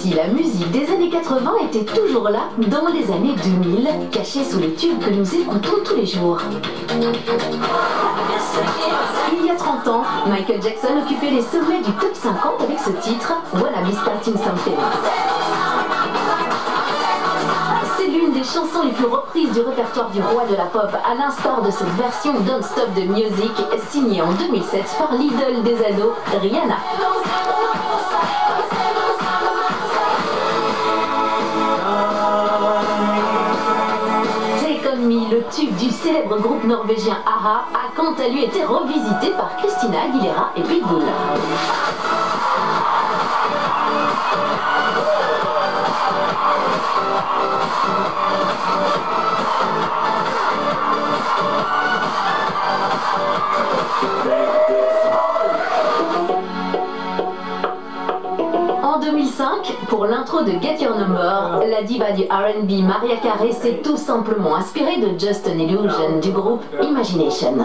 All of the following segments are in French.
si la musique des années 80 était toujours là dans les années 2000, cachée sous les tubes que nous écoutons tous les jours. Il y a 30 ans, Michael Jackson occupait les sommets du top 50 avec ce titre « Wanna Be Starting Something ». C'est l'une des chansons les plus reprises du répertoire du roi de la pop, à l'instar de cette version Don't Stop the Music, signée en 2007 par l'idole des ados, Rihanna. Take On Me, le tube du célèbre groupe norvégien a-ha, a quant à lui été revisité par Christina Aguilera et Pitbull. En 2005, pour l'intro de Get Your Number, la diva du R&B Mariah Carey s'est tout simplement inspirée de Just an Illusion du groupe Imagination.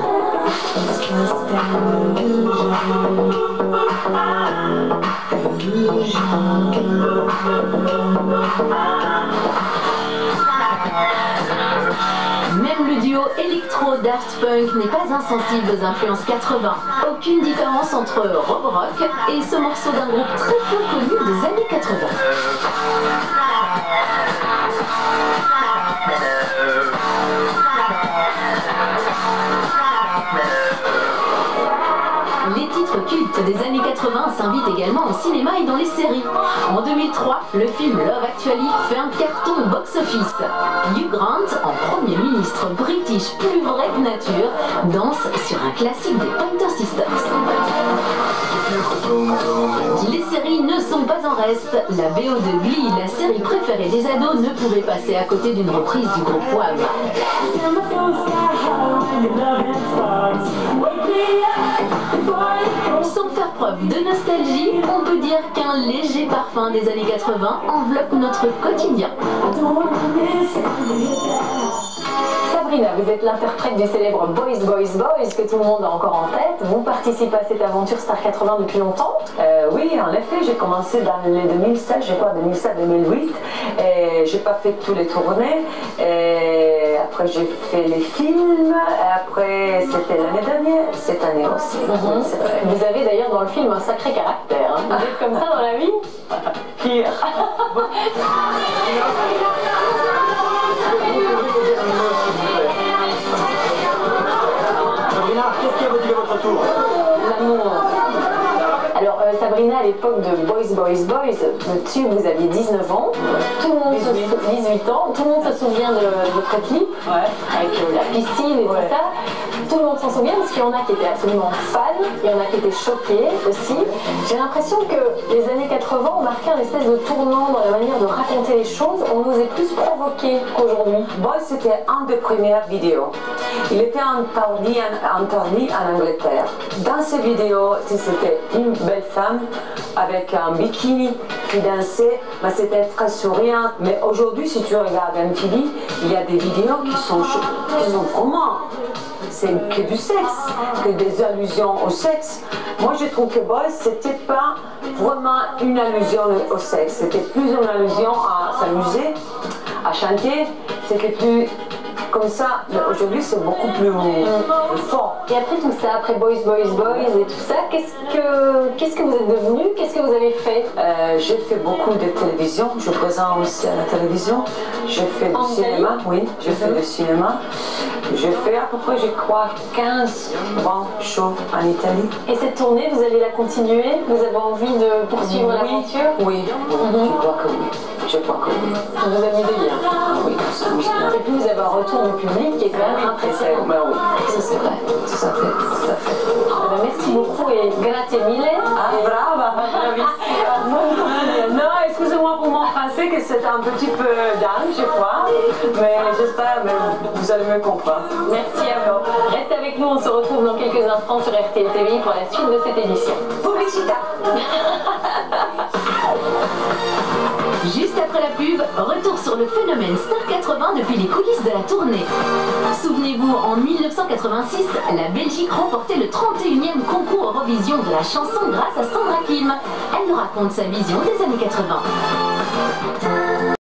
Même le duo électro-Daft Punk n'est pas insensible aux influences 80. Aucune différence entre Rob Rock et ce morceau d'un groupe très peu connu des années 80. Les titres cultes des années 80 s'invitent également au cinéma et dans les séries. En 2003, le film Love Actually fait un carton au box-office. Hugh Grant, en Premier ministre british plus vrai que nature, danse sur un classique des Pointer Sisters. Les séries ne sont pas en reste. La BO de Glee, la série préférée des ados, ne pouvait passer à côté d'une reprise du groupe Wham. Sans faire preuve de nostalgie, on peut dire qu'un léger parfum des années 80 enveloppe notre quotidien. Sabrina, vous êtes l'interprète du célèbre Boys, Boys, Boys que tout le monde a encore en tête. Vous participez à cette aventure Star 80 depuis longtemps? Oui, en effet, j'ai commencé dans les 2007, je crois 2007-2008. J'ai pas fait tous les tournées. Après, j'ai fait les films. Après, c'était l'année dernière, cette année aussi. Oui, c'est vrai. Vous avez d'ailleurs dans le film un sacré caractère. Hein. Vous êtes comme ça dans la vie? Pire. Sabrina, qu'est-ce qui a motivé votre tour? L'amour. Alors Sabrina, à l'époque de Boys, Boys, Boys, le tube, vous aviez 19 ans, tout le monde 18 ans, tout le monde se souvient de votre clip, avec la piscine et tout ça. Tout le monde s'en souvient parce qu'il y en a qui étaient absolument fans, il y en a qui étaient choqués aussi. J'ai l'impression que les années 80 ont marqué un espèce de tournant dans la manière de raconter les choses. On nous est plus provoqués qu'aujourd'hui. Boys, c'était un des premières vidéos. Il était interdit en Angleterre. Dans ces vidéos, c'était une belle femme avec un bikini qui dansait, mais c'était très souriant. Mais aujourd'hui, si tu regardes MTV, il y a des vidéos qui sont vraiment... C'est que du sexe, que des allusions au sexe. Moi, je trouve que Boys, c'était pas vraiment une allusion au sexe. C'était plus une allusion à s'amuser, à chanter. C'était plus comme ça. Aujourd'hui, c'est beaucoup plus fort. Et après tout ça, après Boys, Boys, Boys et tout ça, qu'est-ce que vous êtes devenu? Qu'est-ce que vous avez fait? J'ai fait beaucoup de télévision. Je présente aussi à la télévision. J'ai fait du cinéma, oui. J'ai fait du cinéma. J'ai fait à peu près, je crois, 15 grands shows en Italie. Et cette tournée, vous allez la continuer? Vous avez envie de poursuivre l'aventure? Oui, je crois que oui. Je crois que oui. Vous vous amusez bien? Oui, oui. Et puis vous avez un retour du public qui est quand même impressionnant. Ben oui, ça c'est vrai. Tout à fait, tout à fait. Merci beaucoup et grazie mille. Ah, brava, non, excusez-moi pour mon français que c'est un petit peu dingue, je crois. Mais j'espère que vous allez me comprendre. Merci à vous. Restez avec nous, on se retrouve dans quelques instants sur RTL TV pour la suite de cette édition. Publicita. Juste après la pub, retour sur le phénomène Star 80 depuis les coulisses de la tournée. Souvenez-vous, en 1986, la Belgique remportait le 31e concours Eurovision de la chanson grâce à Sandra Kim. Elle nous raconte sa vision des années 80.